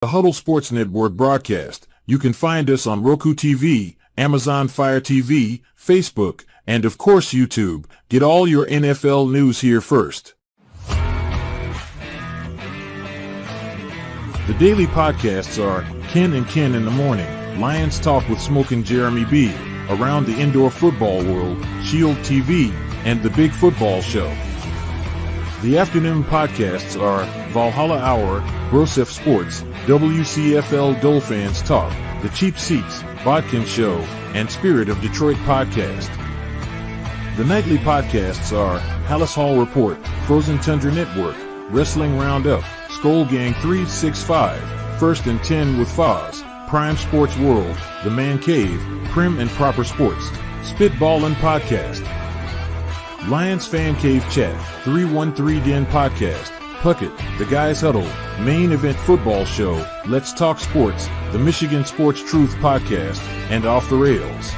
The Huddle Sports Network broadcast. You can find us on Roku TV, Amazon Fire TV, Facebook, and of course YouTube. Get all your NFL news here first. The daily podcasts are Ken and Ken in the Morning, Lions Talk with Smoking Jeremy B, Around the Indoor Football World, Shield TV, and The Big Football Show. The afternoon podcasts are Valhalla Hour, Grosef Sports, WCFL Dolphins Talk, The Cheap Seats, Bodkin Show, and Spirit of Detroit Podcast. The nightly podcasts are Hallis Hall Report, Frozen Tundra Network, Wrestling Roundup, Skull Gang 365, First and 10 with Foz, Prime Sports World, The Man Cave, Prim and Proper Sports, Spitballin' Podcast, Lions Fan Cave Chat, 313 Den Podcast, Puckett, The Guys Huddle, Main Event Football Show, Let's Talk Sports, the Michigan Sports Truth Podcast, and Off the Rails.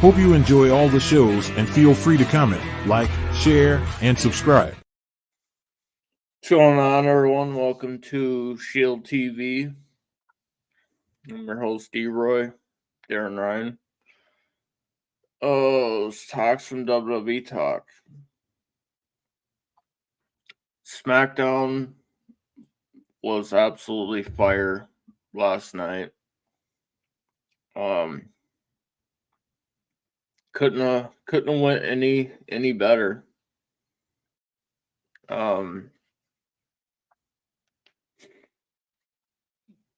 Hope you enjoy all the shows and feel free to comment, like, share, and subscribe. What's going on, everyone? Welcome to Shield TV. I'm your host, D-Roy, Darren Ryan. It's talks from WWE Talk. SmackDown was absolutely fire last night. Couldn't have went any better. The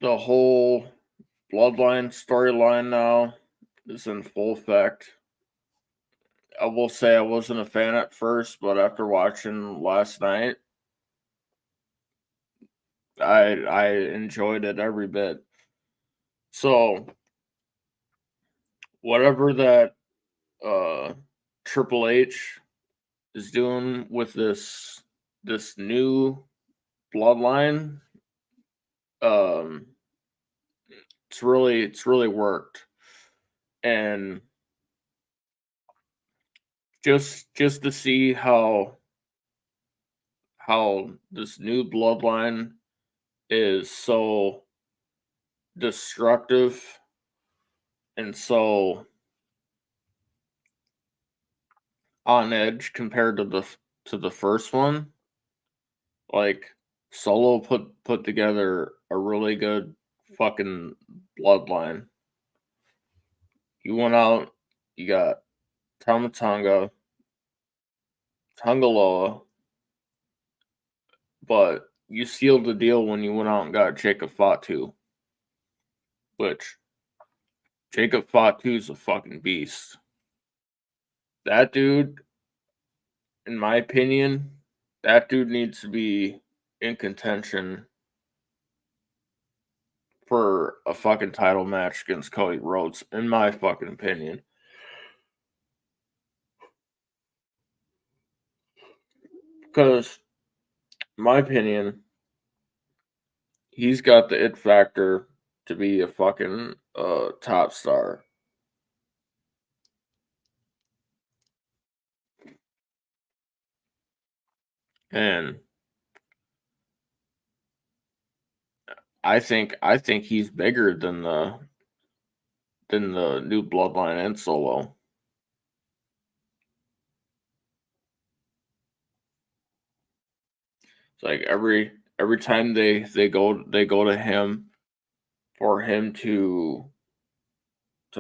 whole Bloodline storyline now is in full effect. I will say I wasn't a fan at first, but after watching last night, I enjoyed it every bit. So whatever that Triple H is doing with this new bloodline, it's really worked. And just to see how this new bloodline is so destructive and so on edge compared to the first one. Like, Solo put together a really good fucking bloodline. You went out, you got Tama Tonga, Tongaloa, but you sealed the deal when you went out and got Jacob Fatu, which Jacob Fatu's a fucking beast. That dude, in my opinion, that dude needs to be in contention for a fucking title match against Cody Rhodes, in my fucking opinion. Because, in my opinion, he's got the it factor to be a fucking top star. And I think he's bigger than the new bloodline and Solo. It's like every time they go to him for him to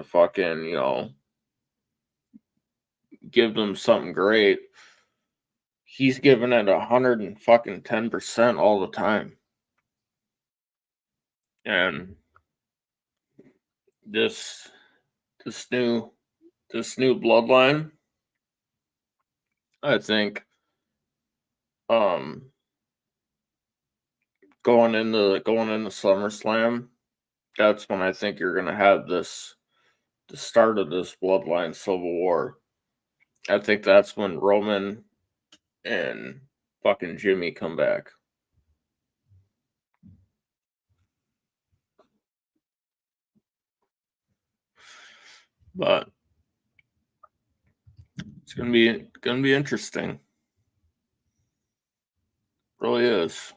fucking, you know, give them something great, he's giving it 110% all the time. And this new bloodline, I think, going into SummerSlam, that's when I think you're gonna have the start of this bloodline civil war. I think that's when Roman and fucking Jimmy come back. But it's gonna be interesting. Really is.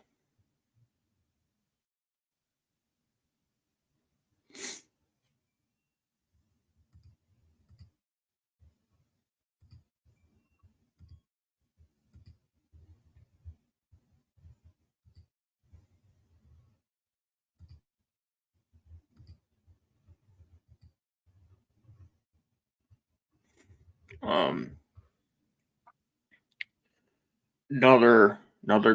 Another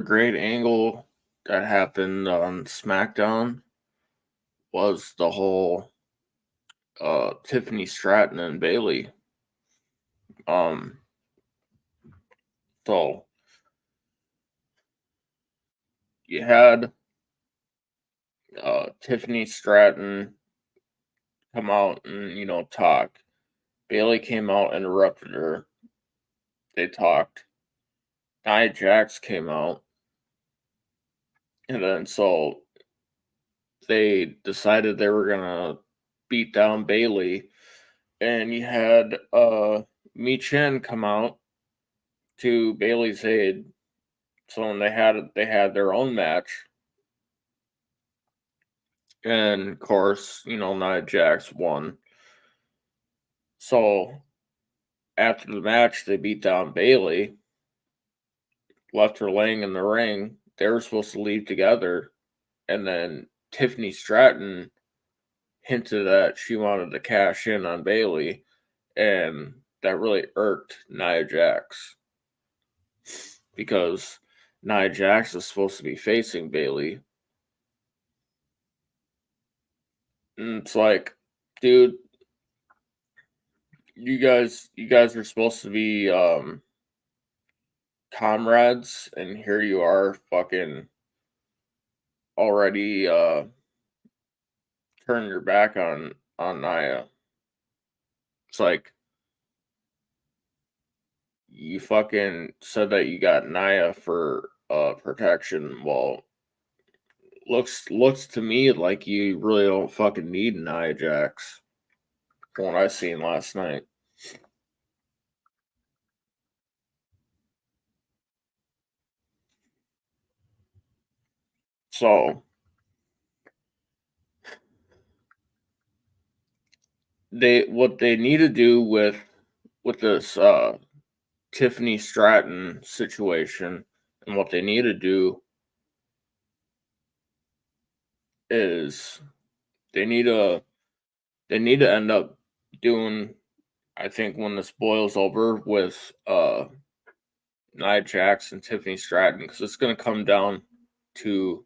great angle that happened on SmackDown was the whole Tiffany Stratton and Bailey. So you had Tiffany Stratton come out and talk. Bailey came out, interrupted her. They talked. Nia Jax came out, and then so they decided they were gonna beat down Bailey, and you had Mi Chen come out to Bailey's aid. So when they had their own match, and of course, Nia Jax won. So after the match, they beat down Bailey, left her laying in the ring. They were supposed to leave together, and then Tiffany Stratton hinted that she wanted to cash in on Bailey, and that really irked Nia Jax because Nia Jax is supposed to be facing Bailey. And it's like, dude, you guys are supposed to be comrades, and here you are fucking already turning your back on Nia. It's like you fucking said that you got Nia for protection. Well, looks to me like you really don't fucking need Nia Jax from what I seen last night. So what they need to do with this Tiffany Stratton situation, and what they need to do is they need to end up doing, I think, when this boils over with Nia Jax and Tiffany Stratton, because it's going to come down to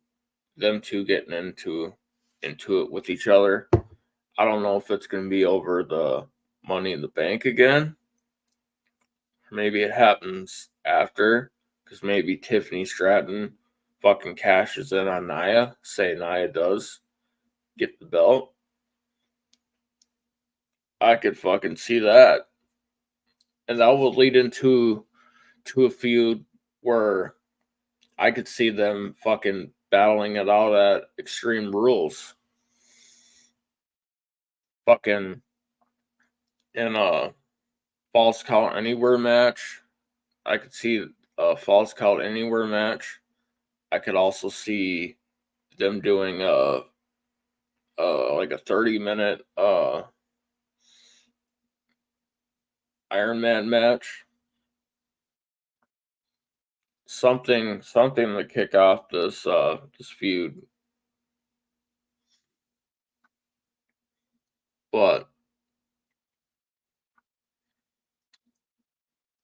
them two getting into it with each other. I don't know if it's going to be over the Money in the Bank again. Maybe it happens after, because maybe Tiffany Stratton fucking cashes in on Nia. Say Nia does get the belt. I could fucking see that, and that will lead into a feud where I could see them fucking battling it out at Extreme Rules. Fucking in a Falls Count Anywhere match. I could see a Falls Count Anywhere match. I could also see them doing like a 30-minute Iron Man match. Something to kick off this feud. But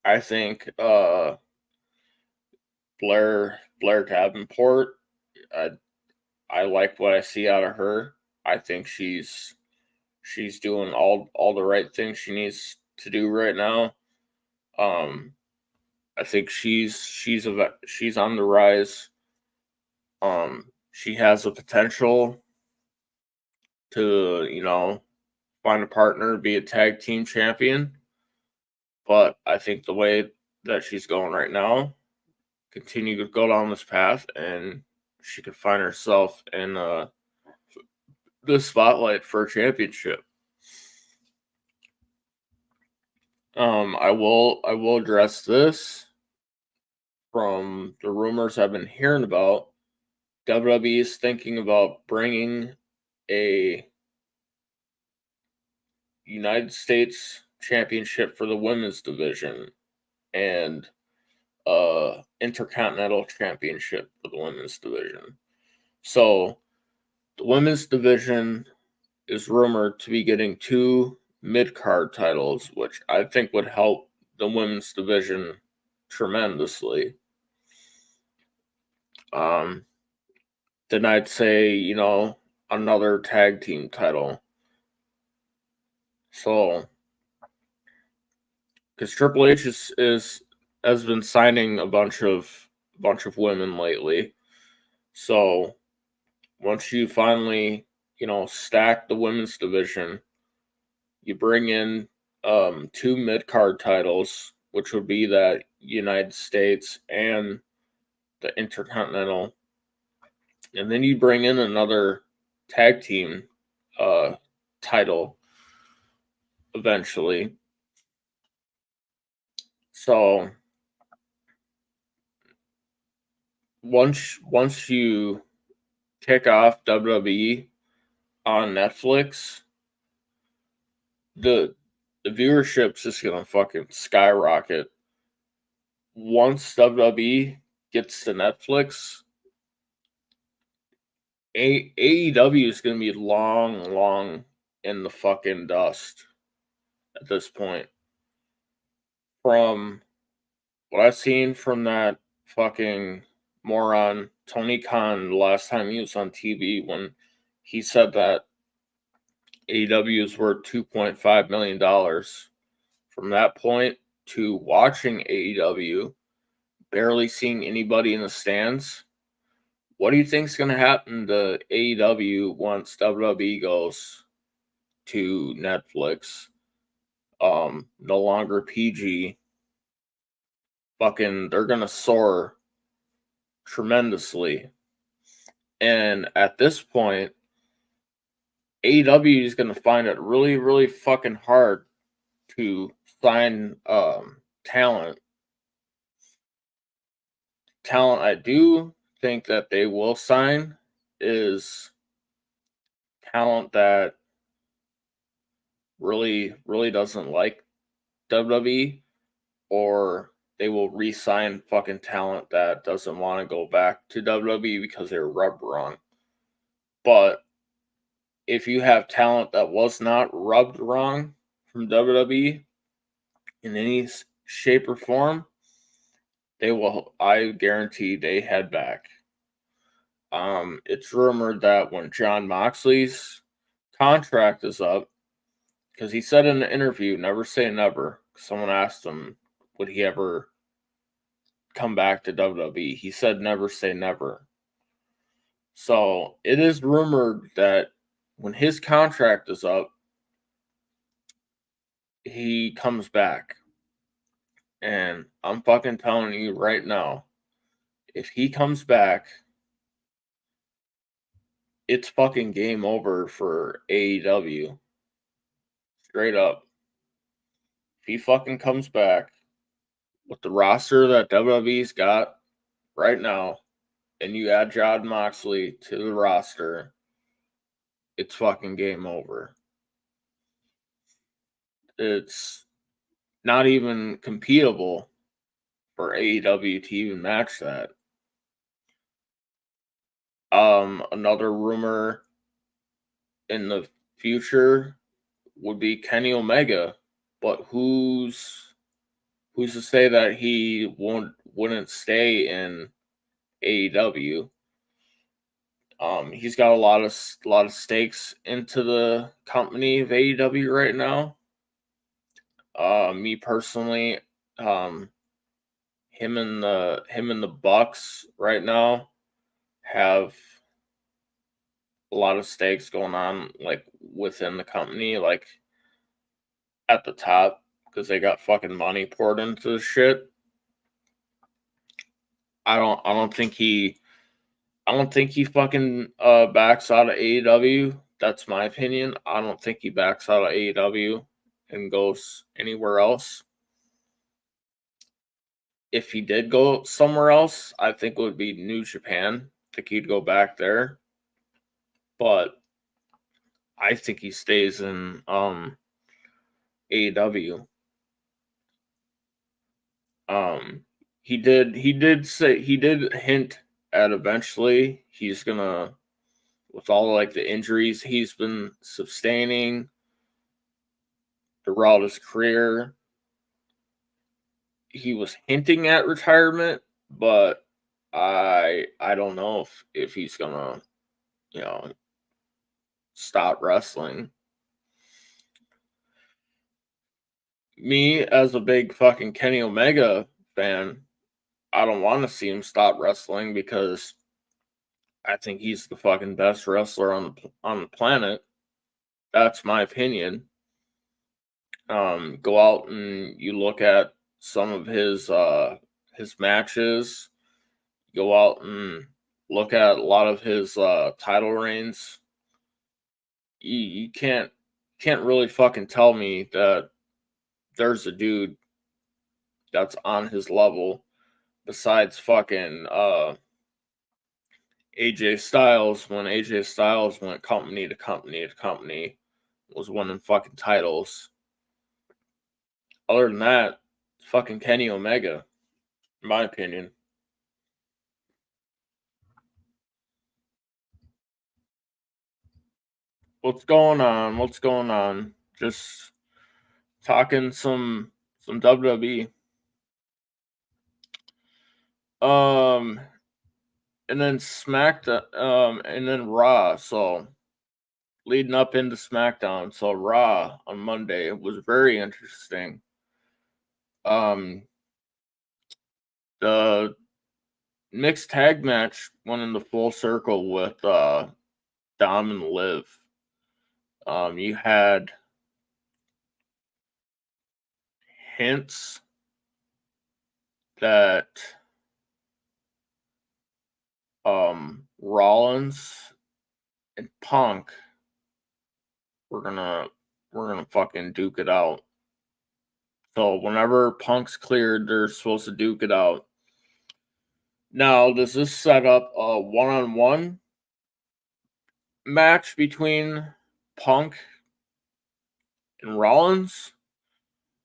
I think Blair Davenport, I like what I see out of her. I think she's doing all the right things she needs to do right now. I think she's on the rise. She has the potential to find a partner, be a tag team champion. But I think the way that she's going right now, continue to go down this path, and she could find herself in the spotlight for a championship. I will address this from the rumors I've been hearing about. WWE is thinking about bringing a United States championship for the women's division and Intercontinental Championship for the women's division. So the women's division is rumored to be getting 2 mid-card titles, which I think would help the women's division tremendously. Then I'd say, another tag team title. So, because Triple H has been signing a bunch of women lately. So once you finally, stack the women's division, you bring in 2 mid-card titles, which would be that United States and the Intercontinental. And then you bring in another tag team title eventually. So once you kick off WWE on Netflix, the viewership's just gonna fucking skyrocket. Once WWE gets to Netflix, AEW is gonna be long in the fucking dust at this point. From what I've seen from that fucking moron Tony Khan the last time he was on TV, when he said that AEW is worth $2.5 million. From that point to watching AEW, barely seeing anybody in the stands, what do you think is going to happen to AEW once WWE goes to Netflix? No longer PG. Fucking, they're going to soar tremendously. And at this point, AEW is going to find it really, really fucking hard to sign talent. Talent I do think that they will sign is talent that really, really doesn't like WWE, or they will re-sign fucking talent that doesn't want to go back to WWE because they were rubbed wrong. But if you have talent that was not rubbed wrong from WWE in any shape or form, they will, I guarantee they head back. It's rumored that when Jon Moxley's contract is up, because he said in an interview, never say never. Someone asked him, would he ever come back to WWE? He said, never say never. So it is rumored that when his contract is up, he comes back. And I'm fucking telling you right now, if he comes back, it's fucking game over for AEW. Straight up. If he fucking comes back with the roster that WWE's got right now, and you add Jon Moxley to the roster, it's fucking game over. It's not even competible for AEW to even match that. Another rumor in the future would be Kenny Omega, but who's to say that he wouldn't stay in AEW? He's got a lot of stakes into the company of AEW right now. Me personally, him and the Bucks right now have a lot of stakes going on, like within the company, like at the top, because they got fucking money poured into the shit. I don't think he fucking backs out of AEW. That's my opinion. I don't think he backs out of AEW and goes anywhere else. If he did go somewhere else, I think it would be New Japan. I think he'd go back there. But I think he stays in AEW. He did hint at eventually he's gonna, with all like the injuries he's been sustaining, throughout his career. He was hinting at retirement, but I don't know if he's gonna, stop wrestling. Me as a big fucking Kenny Omega fan, I don't want to see him stop wrestling because I think he's the fucking best wrestler on the planet. That's my opinion. Go out and you look at some of his matches. Go out and look at a lot of his title reigns. You can't really fucking tell me that there's a dude that's on his level besides fucking AJ Styles, when AJ Styles went company to company to company, was winning fucking titles. Other than that, fucking Kenny Omega, in my opinion. What's going on? What's going on? Just talking some WWE. And then SmackDown, and then Raw. So leading up into SmackDown, so Raw on Monday was very interesting. The mixed tag match went in the full circle with Dom and Liv. You had hints that Rollins and Punk we're gonna fucking duke it out. So whenever Punk's cleared, they're supposed to duke it out. Now, does this set up a one-on-one match between Punk and Rollins?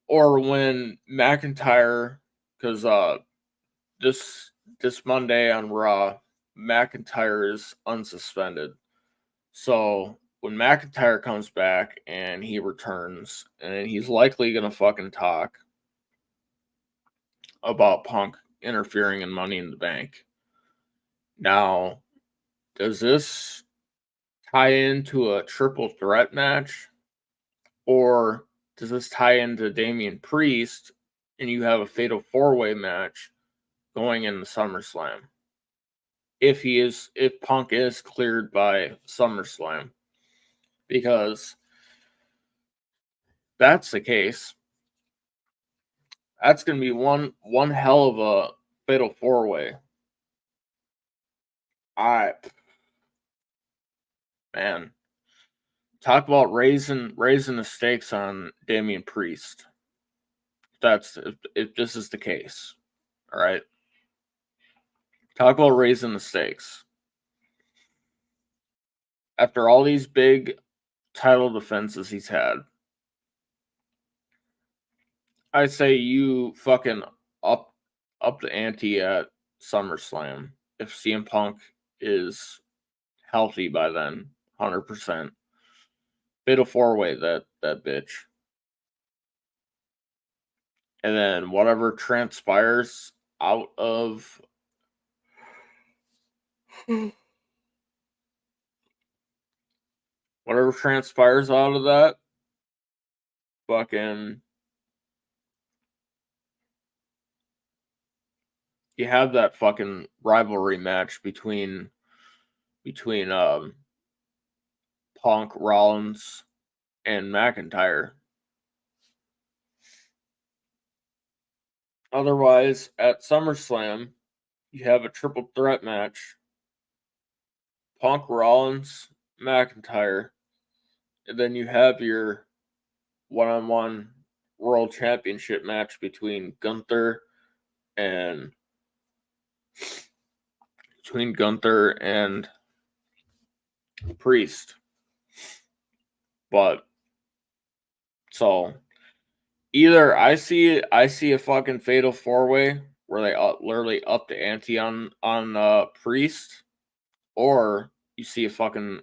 Or when McIntyre, because this Monday on Raw, McIntyre is unsuspended. So when McIntyre comes back and he returns, and he's likely gonna fucking talk about Punk interfering in Money in the Bank. Now, does this tie into a triple threat match? Or does this tie into Damian Priest and you have a fatal four-way match going into SummerSlam? If Punk is cleared by SummerSlam. Because that's the case, that's going to be one hell of a fatal four-way. Man, talk about raising the stakes on Damian Priest. If this is the case, all right. Talk about raising the stakes. After all these big title defenses he's had, I say you fucking up the ante at SummerSlam if CM Punk is healthy by then, 100%. Fatal four-way that bitch. And then whatever transpires out of that, fucking you have that fucking rivalry match between Punk, Rollins, and McIntyre. Otherwise, at SummerSlam, you have a triple threat match. Punk, Rollins, McIntyre. And then you have your one-on-one World Championship match between Gunther and Priest. But so either I see a fucking fatal four-way where they literally up the ante on Priest, or you see a fucking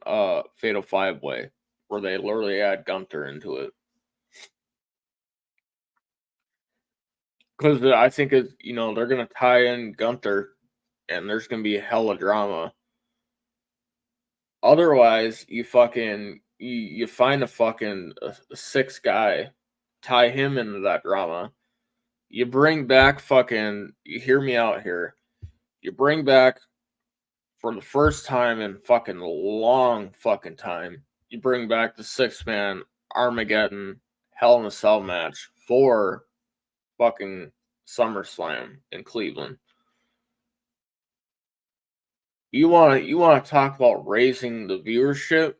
fatal five-way where they literally add Gunther into it. because I think it's, they're gonna tie in Gunther, and there's gonna be a hell of drama. Otherwise, you find a sixth guy, tie him into that drama. You bring back you hear me out here. You bring back, for the first time in fucking long fucking time, you bring back the 6-man Armageddon Hell in a Cell match for fucking SummerSlam in Cleveland. You want to talk about raising the viewership?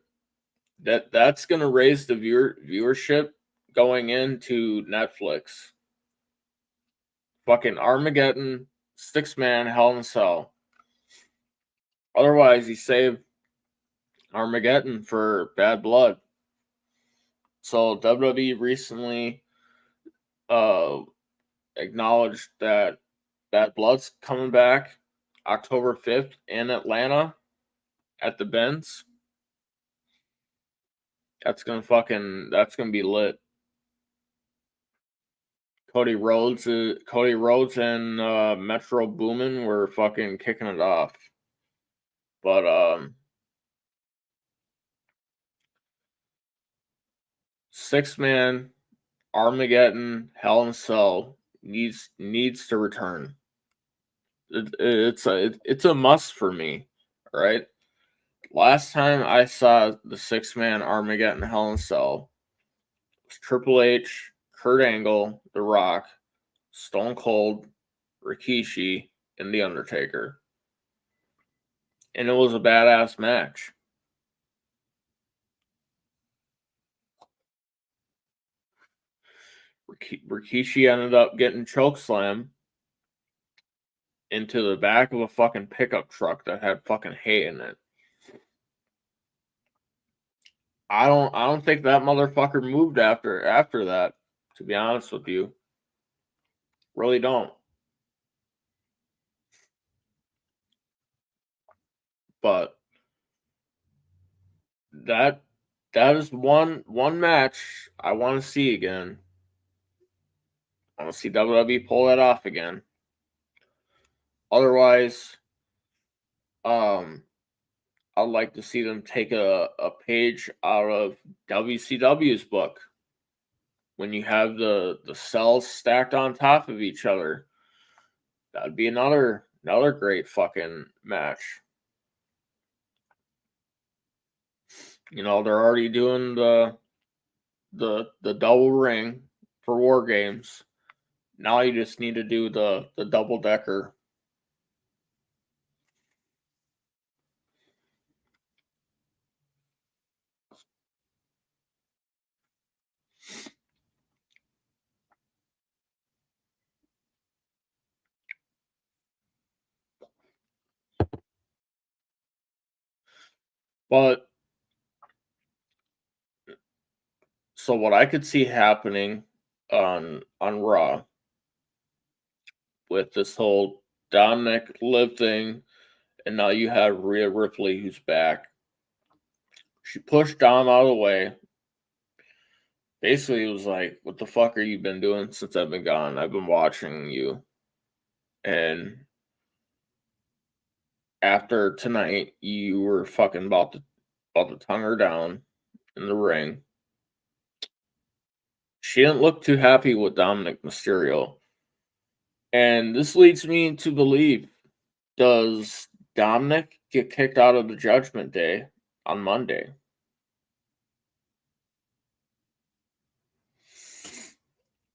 That's going to raise the viewership going into Netflix. Fucking Armageddon 6-man Hell in a Cell. Otherwise, you save Armageddon for Bad Blood. So WWE recently acknowledged that Bad Blood's coming back October 5th in Atlanta at the Benz. That's gonna be lit. Cody Rhodes and Metro Boomin were fucking kicking it off. But 6-man Armageddon Hell in a Cell needs to return. It's a must for me, right? Last time I saw the 6-man Armageddon Hell in a Cell was Triple H, Kurt Angle, The Rock, Stone Cold, Rikishi, and The Undertaker. And it was a badass match. Rikishi ended up getting chokeslam into the back of a fucking pickup truck that had fucking hay in it. I don't think that motherfucker moved after that, to be honest with you. Really don't. But that is one match I want to see again. I want to see WWE pull that off again. Otherwise, I'd like to see them take a page out of WCW's book. When you have the cells stacked on top of each other, that'd be another great fucking match. They're already doing the double ring for War Games. Now you just need to do the double decker. But so what I could see happening on Raw with this whole Dominic Liv thing, and now you have Rhea Ripley who's back. She pushed Dom out of the way. Basically, it was like, what the fuck are you been doing since I've been gone? I've been watching you. And after tonight, you were fucking about to tongue her down in the ring. She didn't look too happy with Dominic Mysterio. And this leads me to believe, does Dominic get kicked out of the Judgment Day on Monday?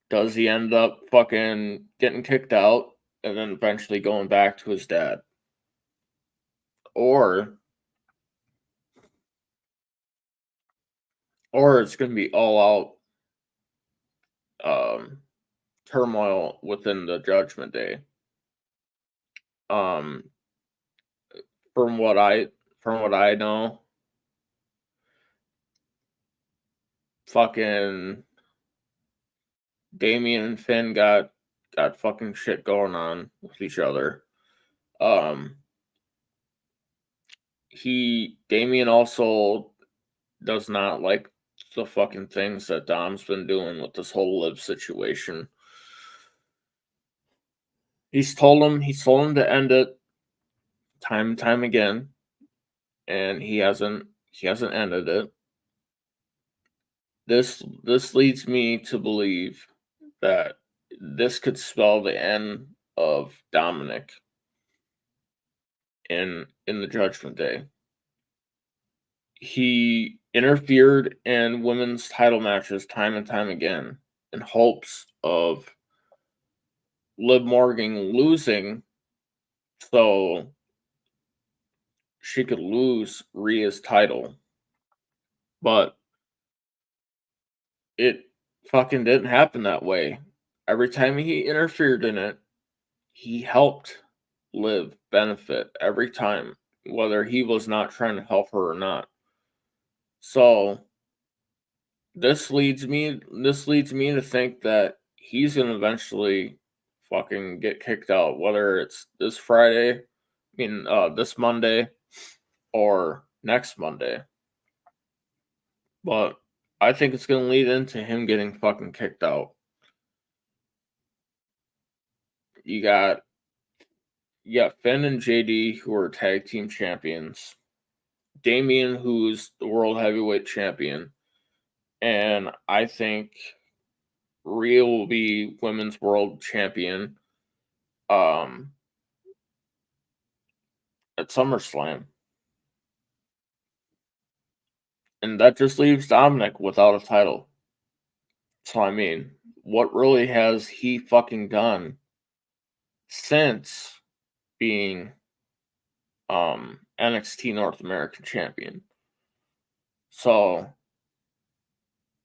Does he end up fucking getting kicked out and then eventually going back to his dad? Or it's going to be all out turmoil within the Judgment Day. From what I know, fucking Damian and Finn got fucking shit going on with each other. Damian also does not like the fucking things that Dom's been doing with this whole Liv situation. He's told him to end it time and time again, and he hasn't ended it. This leads me to believe that this could spell the end of Dominic in the Judgment Day. He interfered in women's title matches time and time again in hopes of Liv Morgan losing so she could lose Rhea's title. But it fucking didn't happen that way. Every time he interfered in it, he helped Liv benefit every time, whether he was not trying to help her or not. So this leads me to think that he's gonna eventually fucking get kicked out, whether it's this Friday, this Monday, or next Monday. But I think it's gonna lead into him getting fucking kicked out. You got Finn and JD, who are tag team champions. Damian, who's the world heavyweight champion. And I think Rhea will be women's world champion at SummerSlam. And that just leaves Dominic without a title. So I mean, what really has he fucking done since being NXT North American champion? So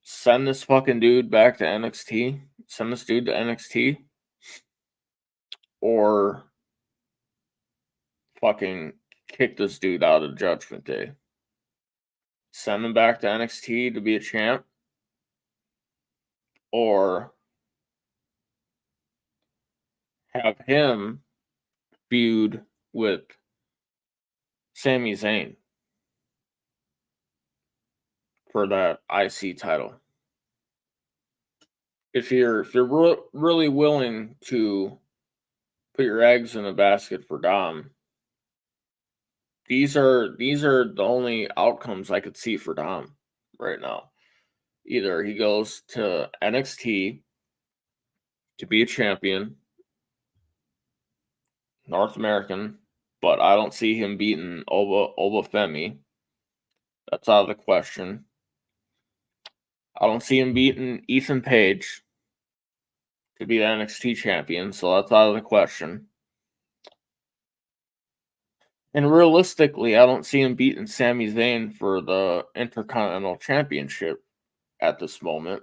send this fucking dude back to NXT. Send this dude to NXT. Or fucking kick this dude out of Judgment Day. Send him back to NXT to be a champ. Or have him feud with Sami Zayn for that IC title. If you're really willing to put your eggs in a basket for Dom, these are the only outcomes I could see for Dom right now. Either he goes to NXT to be a champion, North American, but I don't see him beating Oba Femi. That's out of the question. I don't see him beating Ethan Page to be the NXT champion, so that's out of the question. And realistically, I don't see him beating Sami Zayn for the Intercontinental Championship at this moment.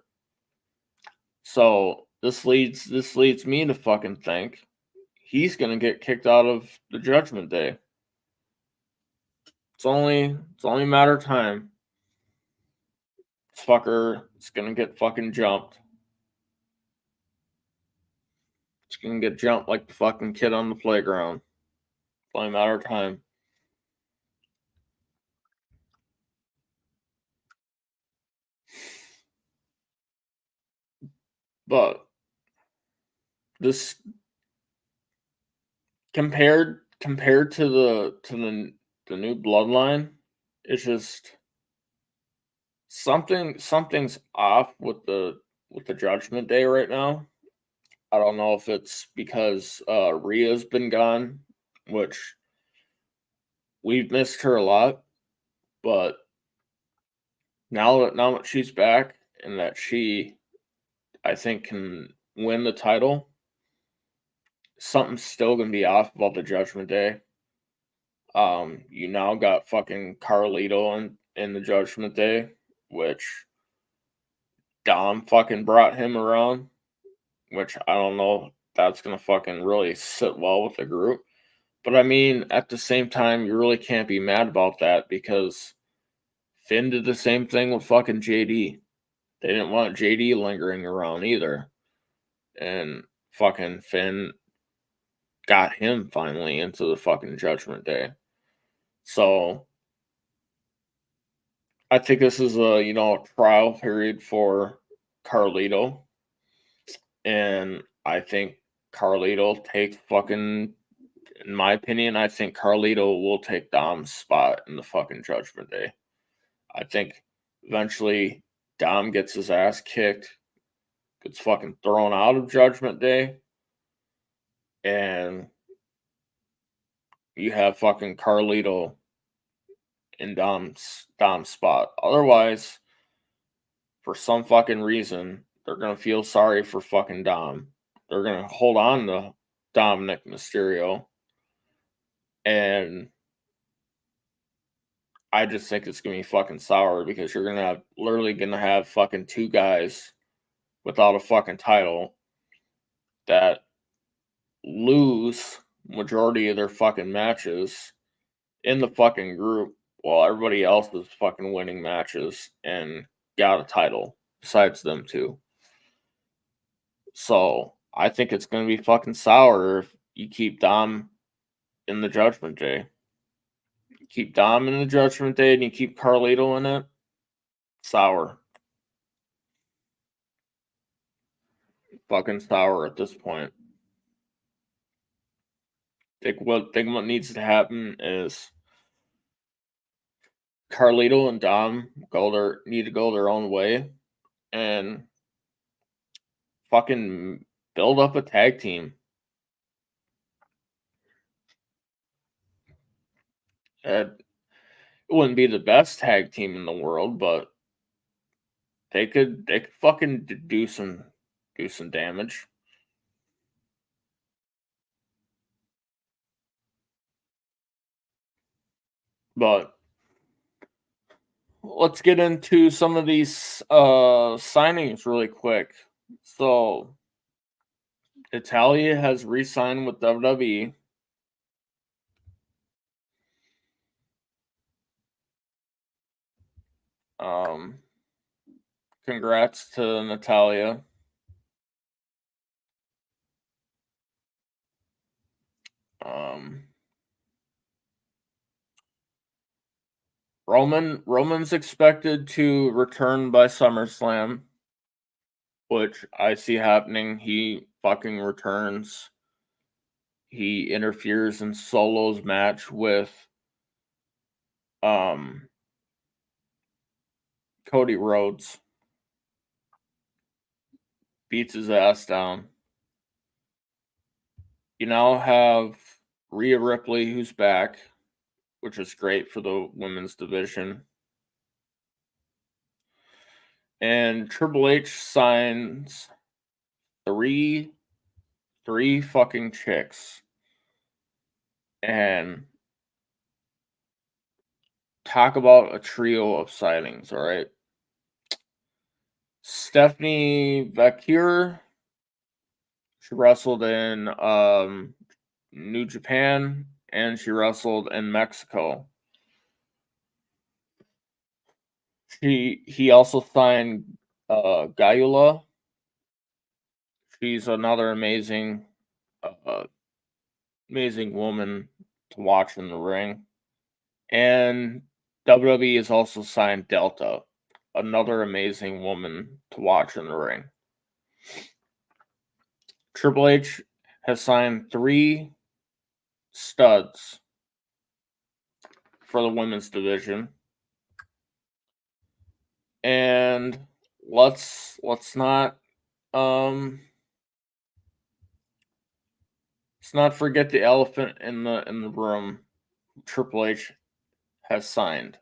So this leads me to fucking think he's gonna get kicked out of the Judgment Day. It's only a matter of time. This fucker is gonna get fucking jumped. It's gonna get jumped like the fucking kid on the playground. It's only a matter of time. But this compared to the new bloodline, it's just something's off with the Judgment Day right now. I don't know if it's because Rhea's been gone, which we've missed her a lot, but now that she's back and that she, I think, can win the title, something's still gonna be off about the Judgment Day. You now got fucking Carlito in the Judgment Day, which Dom fucking brought him around, which I don't know if that's gonna fucking really sit well with the group. But I mean, at the same time, you really can't be mad about that because Finn did the same thing with fucking JD. They didn't want JD lingering around either. And fucking Finn got him finally into the fucking Judgment Day. So I think this is a trial period for Carlito. And I think Carlito takes fucking, in my opinion, I think Carlito will take Dom's spot in the fucking Judgment Day. I think eventually Dom gets his ass kicked, gets fucking thrown out of Judgment Day, and you have fucking Carlito in Dom's spot. Otherwise, for some fucking reason, they're gonna feel sorry for fucking Dom. They're gonna hold on to Dominic Mysterio, and I just think it's gonna be fucking sour because you're literally gonna have fucking two guys without a fucking title that lose majority of their fucking matches in the fucking group while everybody else is fucking winning matches and got a title besides them two. So I think it's gonna be fucking sour if you keep Dom in the Judgment Day. You keep Dom in the Judgment Day and you keep Carlito in it. Sour. Fucking sour at this point. Think what needs to happen is Carlito and Dom need to go their own way and fucking build up a tag team. It wouldn't be the best tag team in the world, but they could fucking do some damage. But let's get into some of these signings really quick. So Italia has re-signed with WWE. Congrats to Natalia. Roman's expected to return by SummerSlam, which I see happening. He fucking returns. He interferes in Solo's match with Cody Rhodes. Beats his ass down. You now have Rhea Ripley, who's back, which is great for the women's division. And Triple H signs three fucking chicks. And talk about a trio of signings, all right? Stephanie Vakir, she wrestled in New Japan, and she wrestled in Mexico. He also signed Gayula. She's another amazing woman to watch in the ring. And WWE has also signed Delta, another amazing woman to watch in the ring. Triple H has signed 3 studs for the women's division. And let's not forget the elephant in the room. Triple H has signed.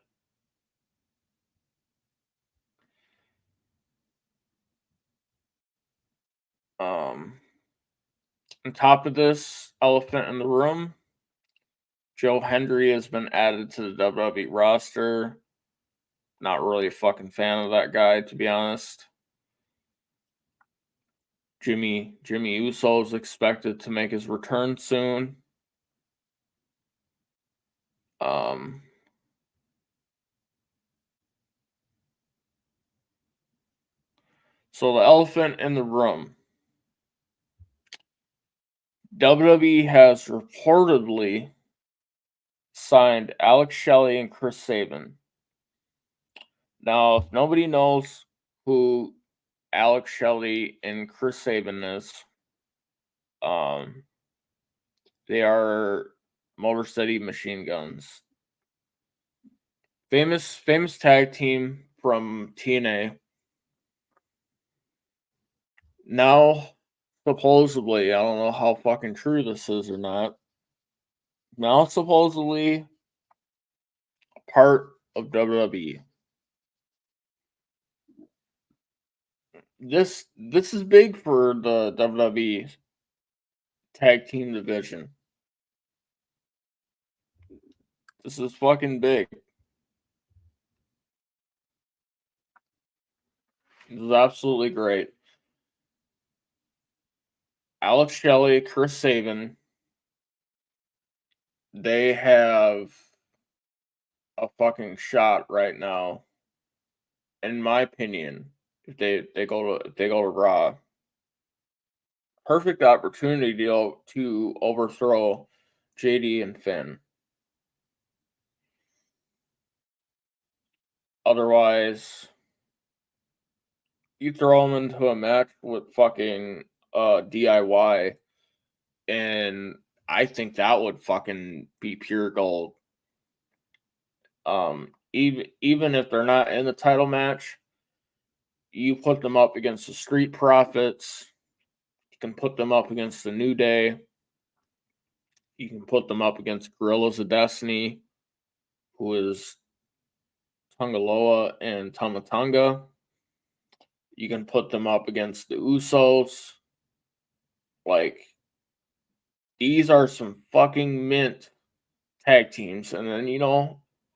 On top of this elephant in the room, Joe Hendry has been added to the WWE roster. Not really a fucking fan of that guy, to be honest. Jimmy Uso is expected to make his return soon. So the elephant in the room. WWE has reportedly signed Alex Shelley and Chris Sabin. Now, if nobody knows who Alex Shelley and Chris Sabin is, They are Motor City Machine Guns. Famous tag team from TNA. Now, supposedly, I don't know how fucking true this is or not. Now, supposedly, part of WWE. This is big for the WWE tag team division. This is fucking big. This is absolutely great. Alex Shelley, Chris Sabin, they have a fucking shot right now, in my opinion. If they go to Raw, perfect opportunity deal to overthrow JD and Finn. Otherwise, you throw them into a match with fucking DIY, and I think that would fucking be pure gold. Even if they're not in the title match, you put them up against the Street Profits. You can put them up against the New Day. You can put them up against Guerrillas of Destiny, who is Tungaloa and Tamatanga. You can put them up against the Usos. Like, these are some fucking mint tag teams. And then,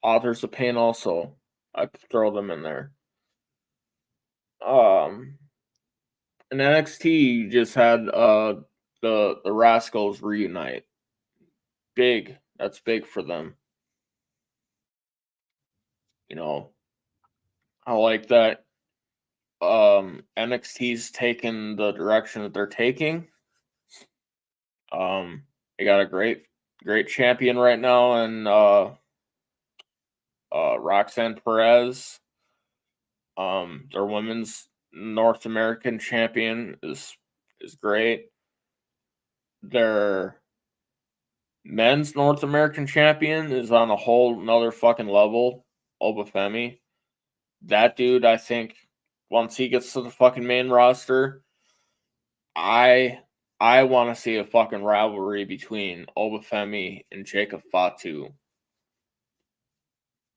Authors of Pain also. I throw them in there. In NXT, just had the Rascals reunite. Big. That's big for them. I like that NXT's taken the direction that they're taking. They got a great champion right now, and Roxanne Perez. Their women's North American champion is great. Their men's North American champion is on a whole another fucking level. Obafemi. That dude, I think, once he gets to the fucking main roster, I want to see a fucking rivalry between Obafemi and Jacob Fatu.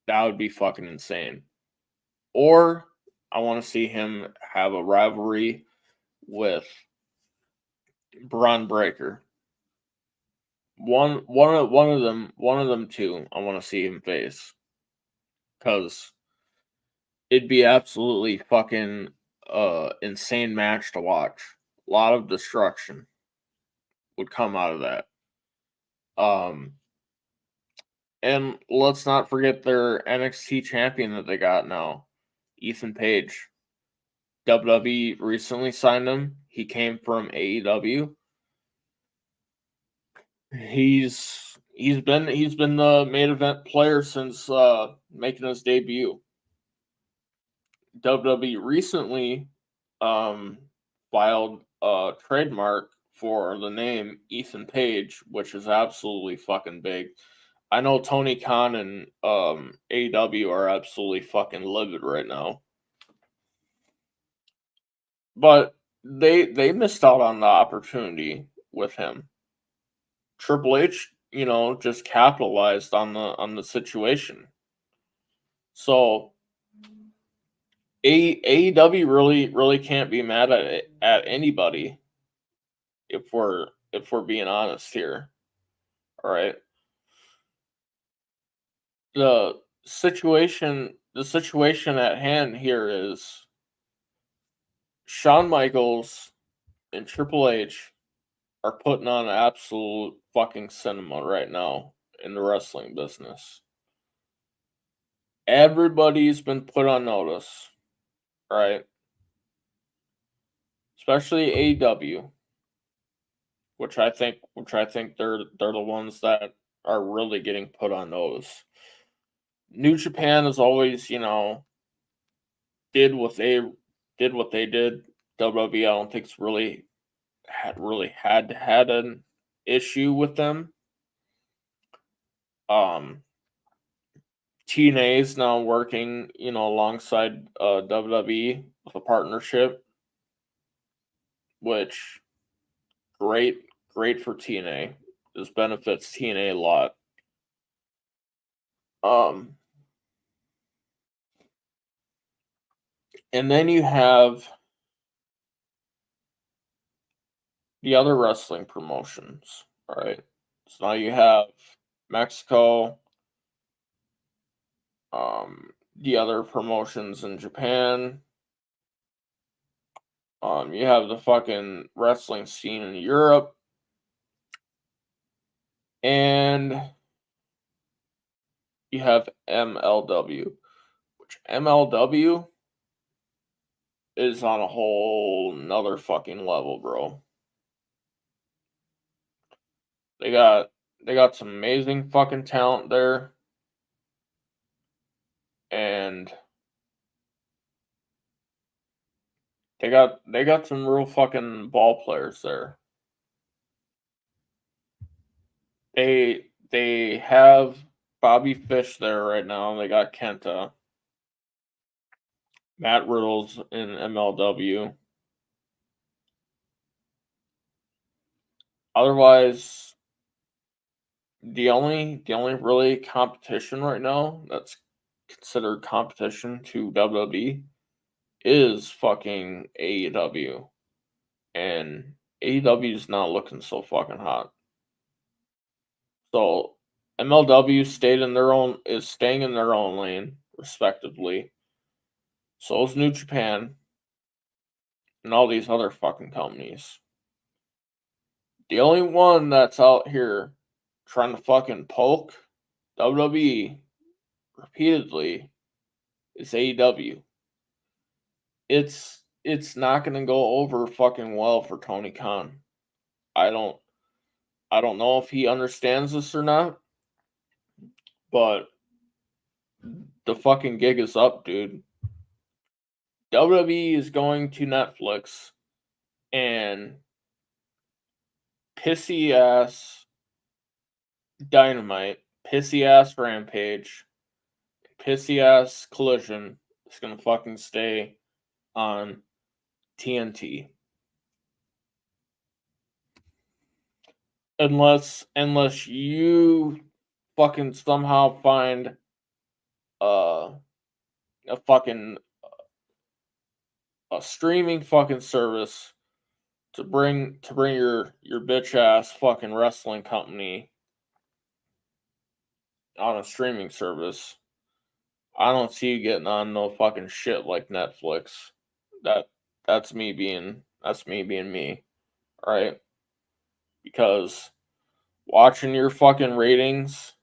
That would be fucking insane. Or I want to see him have a rivalry with Braun Breaker. One of them two. I want to see him face, because it'd be absolutely fucking insane match to watch. A lot of destruction would come out of that. And let's not forget their NXT champion that they got now, Ethan Page. WWE recently signed him. He came from AEW. He's been the main event player since making his debut. WWE recently filed a trademark for the name Ethan Page, which is absolutely fucking big. I know Tony Khan and AEW are absolutely fucking livid right now. But they missed out on the opportunity with him. Triple H, just capitalized on the situation. So AEW really can't be mad at anybody if we're being honest here. All right. The situation at hand here is Shawn Michaels and Triple H are putting on absolute fucking cinema right now in the wrestling business. Everybody's been put on notice, right? Especially AEW, which I think they're the ones that are really getting put on notice. New Japan has always, did what they did. WWE, I don't think it's really had an issue with them. TNA is now working, alongside WWE with a partnership, which great for TNA. This benefits TNA a lot. And then you have the other wrestling promotions, all right? So now you have Mexico, the other promotions in Japan. You have the fucking wrestling scene in Europe, and you have MLW, which MLW is on a whole nother fucking level, bro. They got some amazing fucking talent there, and they got some real fucking ball players there. They have Bobby Fish there right now. They got Kenta, Matt Riddle's in MLW. Otherwise, the only really competition right now that's considered competition to WWE is fucking AEW. And AEW is not looking so fucking hot. So MLW is staying in their own lane, respectively. So is New Japan and all these other fucking companies. The only one that's out here trying to fucking poke WWE repeatedly is AEW. It's not gonna go over fucking well for Tony Khan. I don't know if he understands this or not, but the fucking gig is up, dude. WWE is going to Netflix and pissy ass Dynamite, pissy ass Rampage, pissy ass Collision is gonna fucking stay on TNT. Unless you fucking somehow find uh a fucking a streaming fucking service to bring your bitch ass fucking wrestling company on a streaming service. I don't see you getting on no fucking shit like Netflix. That's me being me, right? Because watching your fucking ratings,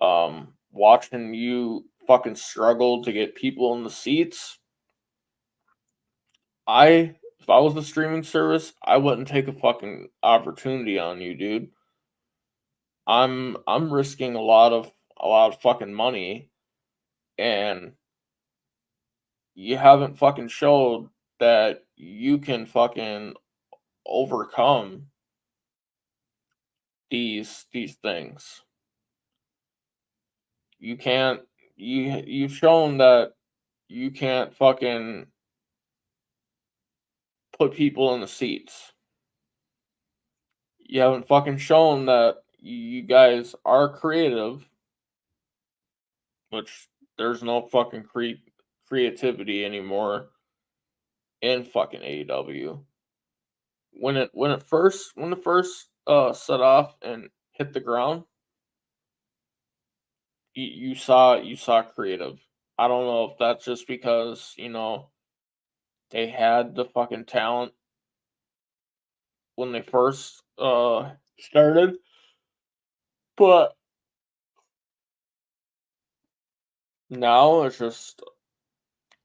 watching you fucking struggle to get people in the seats, if I was a streaming service, I wouldn't take a fucking opportunity on you, dude. I'm risking a lot of fucking money, and you haven't fucking showed that you can fucking overcome these things. You can't you've shown that you can't fucking put people in the seats. You haven't fucking shown that you guys are creative, which there's no fucking creativity anymore in fucking AEW. When it first set off and hit the ground, you saw creative. I don't know if that's just because they had the fucking talent when they first started, but now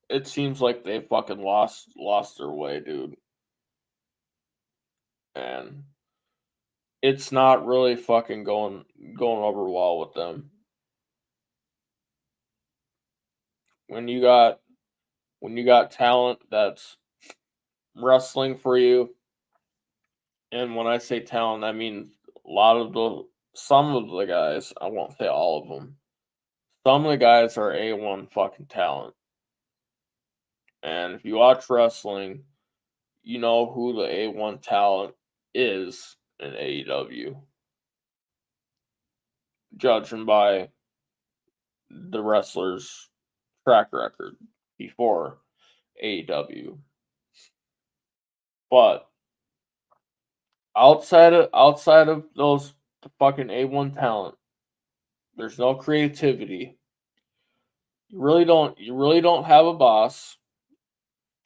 it seems like they fucking lost their way, dude. And it's not really fucking going over well with them. When you got talent that's wrestling for you And when I say talent, I mean some of the guys, I won't say all of them. Some of the guys are A1 fucking talent. And if you watch wrestling, you know who the A1 talent is in AEW. Judging by the wrestler's track record before AEW. But outside of those fucking A1 talent, there's no creativity. You really don't have a boss.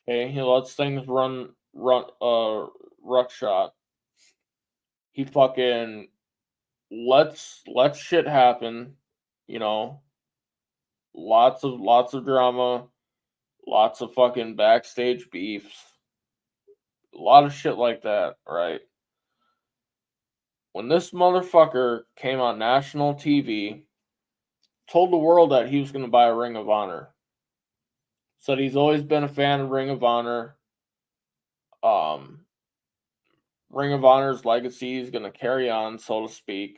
Okay, he lets things run ruckshot. He fucking lets shit happen, you know. Lots of drama, lots of fucking backstage beefs. A lot of shit like that, right? When this motherfucker came on national TV, told the world that he was going to buy a Ring of Honor. Said he's always been a fan of Ring of Honor. Um, Ring of Honor's legacy is going to carry on, so to speak.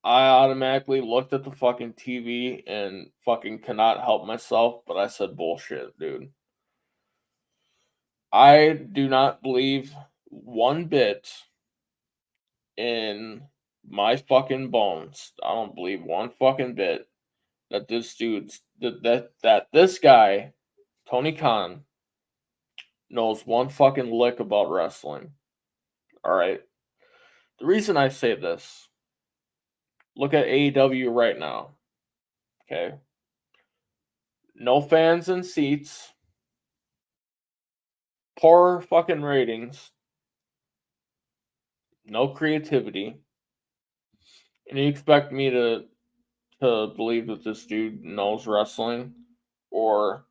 I automatically looked at the fucking TV and fucking cannot help myself, but I said bullshit, dude. I do not believe one bit in my fucking bones. I don't believe one fucking bit that this guy, Tony Khan, knows one fucking lick about wrestling. Alright? The reason I say this, look at AEW right now. Okay? No fans in seats. Poor fucking ratings. No creativity. And you expect me to believe that this dude knows wrestling or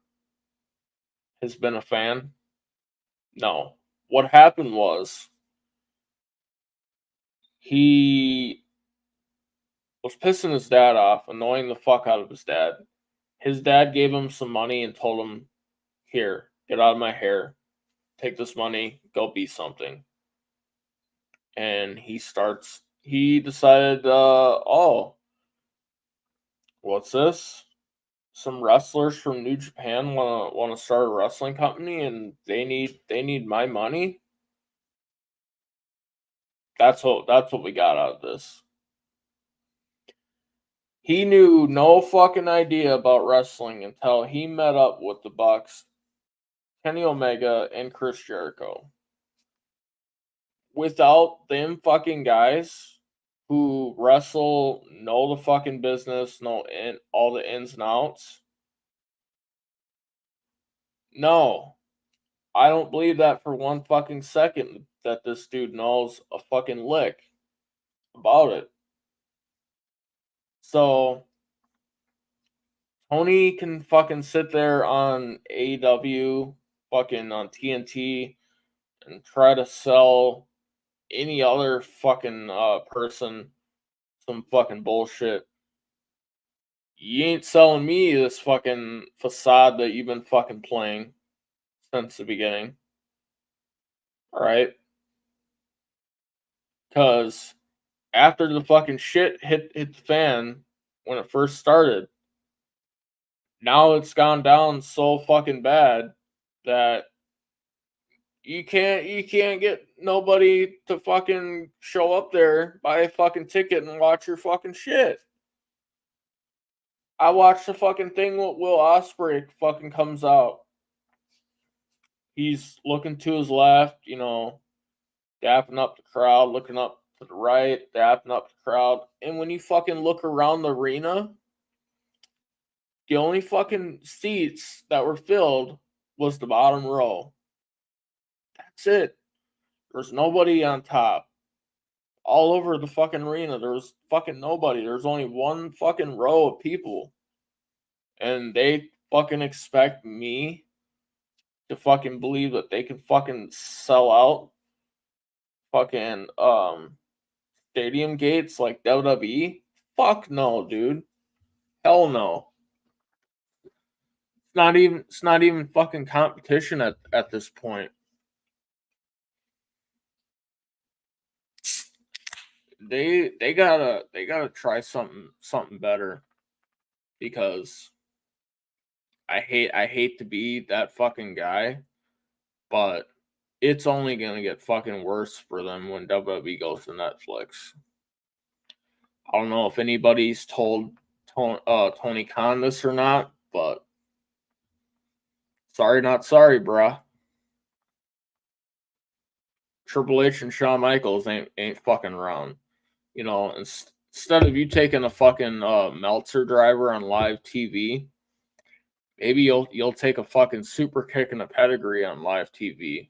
has been a fan? No. What happened was he was pissing his dad off, annoying the fuck out of his dad. His dad gave him some money and told him, "Here, get out of my hair. Take this money, go be something." And he decided, oh, what's this? Some wrestlers from New Japan wanna start a wrestling company and they need my money. That's what we got out of this. He knew no fucking idea about wrestling until he met up with the Bucks, Kenny Omega, and Chris Jericho. Without them fucking guys who wrestle, know the fucking business, know all the ins and outs. No, I don't believe that for one fucking second that this dude knows a fucking lick about it. So Tony can fucking sit there on AEW, fucking on TNT, and try to sell any other fucking person some fucking bullshit. You ain't selling me this fucking facade that you've been fucking playing since the beginning. Alright? Because after the fucking shit hit the fan when it first started, now it's gone down so fucking bad that you can't get nobody to fucking show up there, buy a fucking ticket, and watch your fucking shit. I watched the fucking thing with Will Ospreay fucking comes out. He's looking to his left, you know, dapping up the crowd, looking up to the right, dapping up the crowd. And when you fucking look around the arena, the only fucking seats that were filled was the bottom row. That's it. There's nobody on top. All over the fucking arena, there was fucking nobody. There's only one fucking row of people. And they fucking expect me to fucking believe that they can fucking sell out fucking stadium gates like WWE? Fuck no, dude. Hell no. It's not even fucking competition at this point. they gotta try something better, because I hate to be that fucking guy, but it's only gonna get fucking worse for them when WWE goes to Netflix. I don't know if anybody's told Tony Khan this or not, but sorry, not sorry, bruh. Triple H and Shawn Michaels ain't fucking around. You know, instead of you taking a fucking Meltzer driver on live TV, maybe you'll take a fucking super kick and a pedigree on live TV.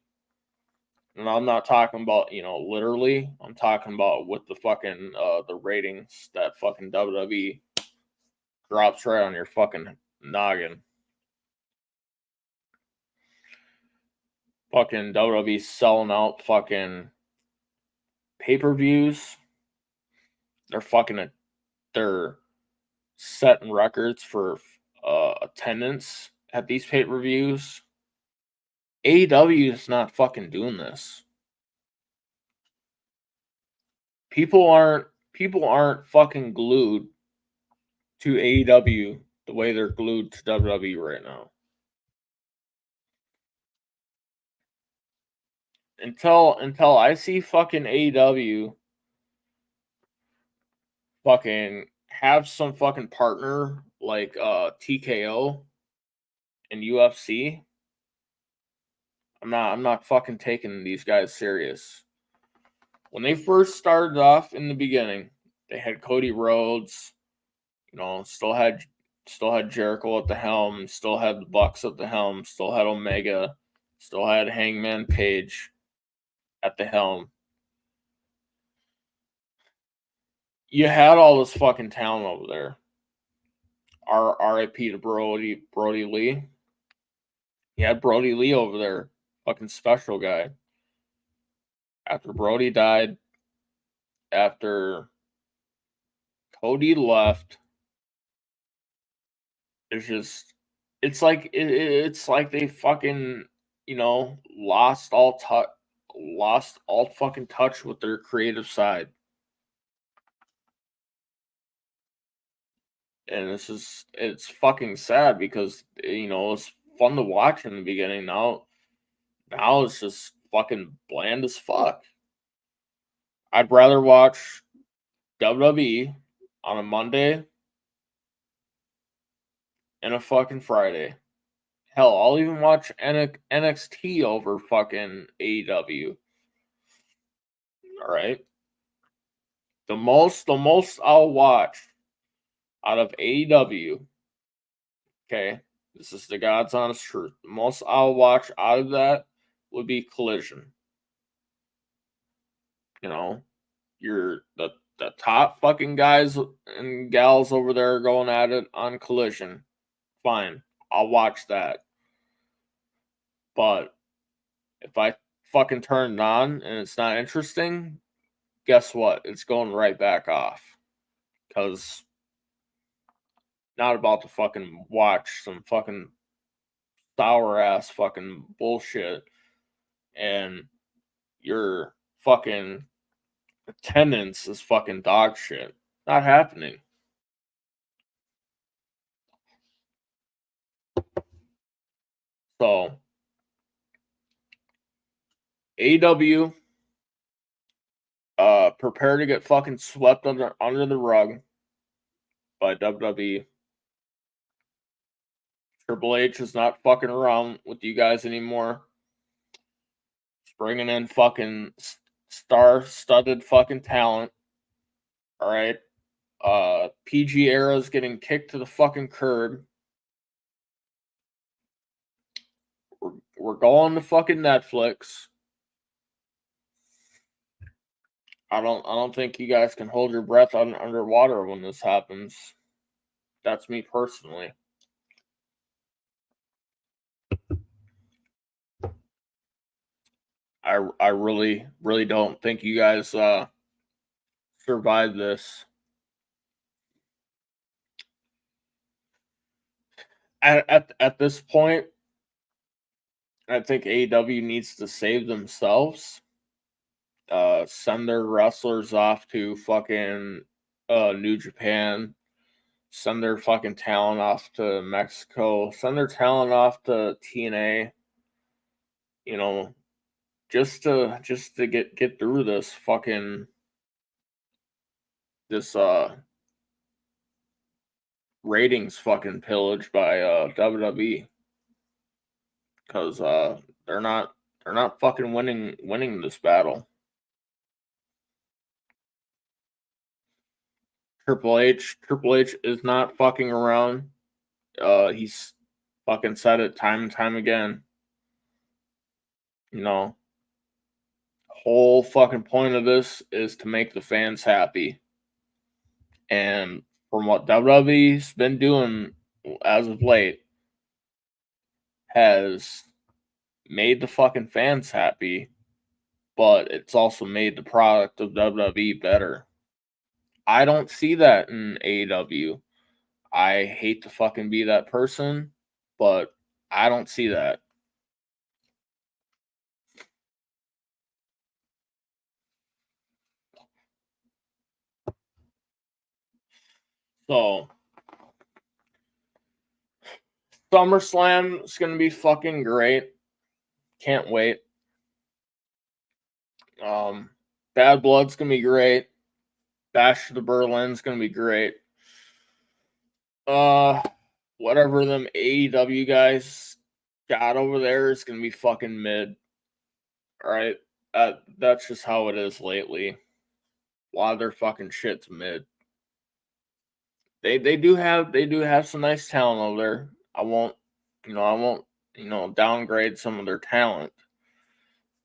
And I'm not talking about, literally. I'm talking about with the fucking the ratings that fucking WWE drops right on your fucking noggin. Fucking WWE selling out fucking pay-per-views. They're setting records for attendance at these pay-per-views. AEW is not fucking doing this. People aren't fucking glued to AEW the way they're glued to WWE right now. Until I see fucking AEW fucking have some fucking partner like TKO and UFC, I'm not fucking taking these guys serious. When they first started off in the beginning, they had Cody Rhodes, still had Jericho at the helm, still had the Bucks at the helm, still had Omega, still had Hangman Page at the helm. You had all this fucking talent over there. R.I.P. to Brody Lee. You had Brody Lee over there, fucking special guy. After Brody died, after Cody left, it's like they fucking lost all fucking touch with their creative side. And it's fucking sad because it's fun to watch in the beginning. Now it's just fucking bland as fuck. I'd rather watch WWE on a Monday and a fucking Friday. Hell, I'll even watch NXT over fucking AEW. All right. The most I'll watch out of AEW. Okay, this is the God's honest truth. The most I'll watch out of that would be Collision. You're the top fucking guys and gals over there going at it on Collision. Fine, I'll watch that. But if I fucking turn it on and it's not interesting, guess what? It's going right back off. Because not about to fucking watch some fucking sour ass fucking bullshit and your fucking attendance is fucking dog shit. Not happening. So AEW prepare to get fucking swept under the rug by WWE. Triple H is not fucking around with you guys anymore. He's bringing in fucking star-studded fucking talent. All right. PG era is getting kicked to the fucking curb. We're going to fucking Netflix. I don't think you guys can hold your breath underwater when this happens. That's me personally. I really don't think you guys survive this. At this point, I think AEW needs to save themselves Send their wrestlers off to fucking New Japan. Send their fucking talent off to Mexico. Send their talent off to TNA. You know, just to get through this fucking this ratings fucking pillage by WWE, because they're not fucking winning this battle. Triple H is not fucking around. He's fucking said it time and time again. You know, whole fucking point of this is to make the fans happy. And from what WWE's been doing as of late, has made the fucking fans happy, but it's also made the product of WWE better. I don't see that in AEW. I hate to fucking be that person, but I don't see that. So, SummerSlam is going to be fucking great. Can't wait. Bad Blood's going to be great. Bash to the Berlin's going to be great. Whatever them AEW guys got over there is going to be fucking mid. All right? That's just how it is lately. A lot of their fucking shit's mid. They do have some nice talent over there. I won't downgrade some of their talent.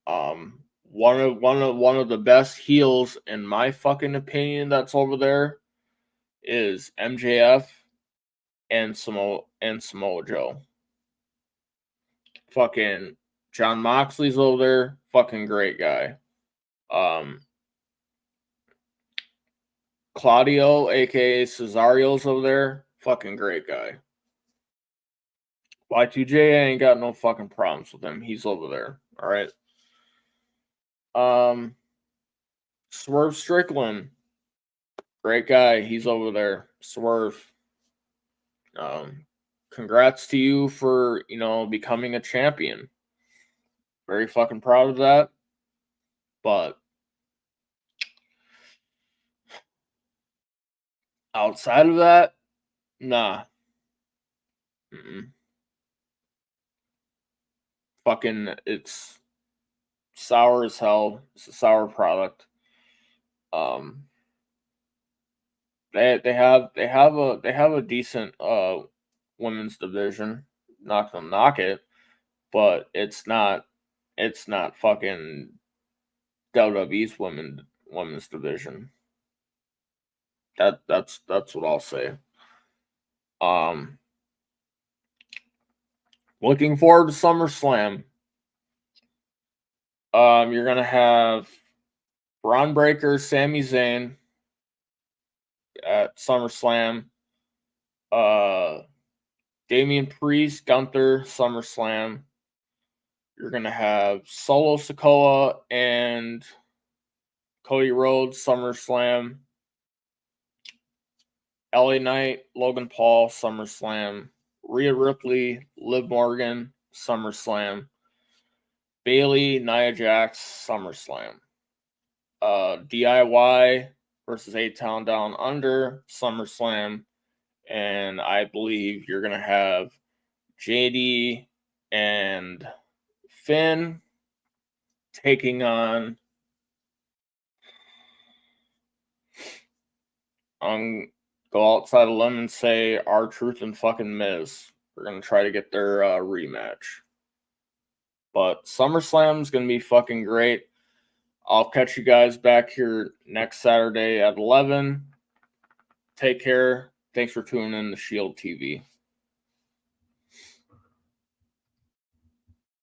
One of the best heels in my fucking opinion that's over there is MJF and Samoa Joe. Fucking John Moxley's over there, fucking great guy. Claudio, aka Cesario's over there, fucking great guy. Y2J ain't got no fucking problems with him. He's over there. All right. Swerve Strickland, great guy. He's over there. Swerve. Congrats to you for, becoming a champion. Very fucking proud of that. But outside of that, nah. Fucking, it's sour as hell. It's a sour product. They have a decent women's division. Not gonna knock it, but it's not fucking WWE's women's division. That's what I'll say. Looking forward to SummerSlam. You're gonna have Braun Breaker, Sami Zayn at SummerSlam. Damian Priest, Gunther, SummerSlam. You're gonna have Solo Sikoa and Cody Rhodes, SummerSlam. LA Knight, Logan Paul, SummerSlam. Rhea Ripley, Liv Morgan, SummerSlam. Bayley, Nia Jax, SummerSlam. DIY versus A-Town Down Under, SummerSlam. And I believe you're going to have JD and Finn taking on go outside a limb and say R-Truth and fucking Miz. We're going to try to get their rematch. But SummerSlam's going to be fucking great. I'll catch you guys back here next Saturday at 11. Take care. Thanks for tuning in to Shield TV.